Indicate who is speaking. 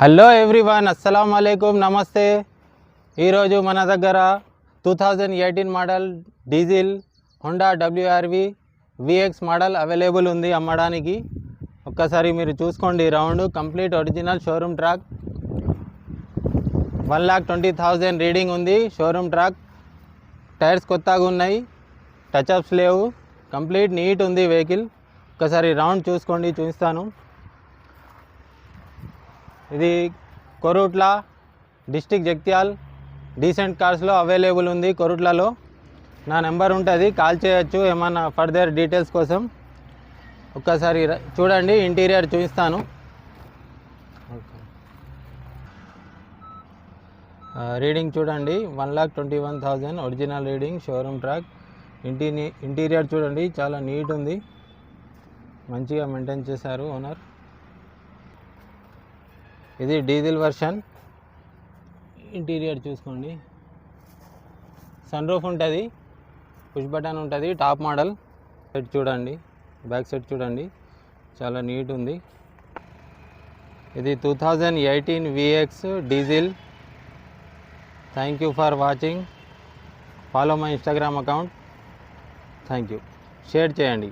Speaker 1: Hello everyone, అస్సలం అలైకుం, నమస్తే. ఈరోజు మన దగ్గర 2018 model diesel Honda WRV VX model available ఉంది అమ్మడానికి. ఒక్కసారి మీరు చూసుకోండి. Round complete original showroom track, 1,20,000 reading ఉంది. షోరూమ్ ట్రాక్, టైర్స్ కొత్తగా ఉన్నాయి, టచ్అప్స్ లేవు, కంప్లీట్ నీట్ ఉంది వెహికల్. ఒక్కసారి రౌండ్ చూసుకోండి, చూపిస్తాను. ఇది కొరుట్ల డిస్టిక్ జగిత్యాల్ డీసెంట్ కార్స్లో అవైలబుల్ ఉంది. కొరుట్లలో నా నెంబర్ ఉంటుంది, కాల్ చేయొచ్చు ఏమన్నా ఫర్దర్ డీటెయిల్స్ కోసం. ఒక్కసారి చూడండి, ఇంటీరియర్ చూపిస్తాను. రీడింగ్ చూడండి, 1,21,000 original reading, showroom track. Interior చూడండి, చాలా నీట్ ఉంది, మంచిగా మెయింటైన్ చేశారు ఓనర్. ఇది డీజిల్ వర్షన్. ఇంటీరియర్ చూసుకోండి, సన్ రూఫ్ ఉంటుంది, పుష్ బటన్ ఉంటుంది, టాప్ మోడల్. సెట్ చూడండి, బ్యాక్ సెట్ చూడండి, చాలా నీట్ ఉంది. ఇది 2018 VX diesel. Thank you for watching. Follow my Instagram account. Thank you. Share చేయండి.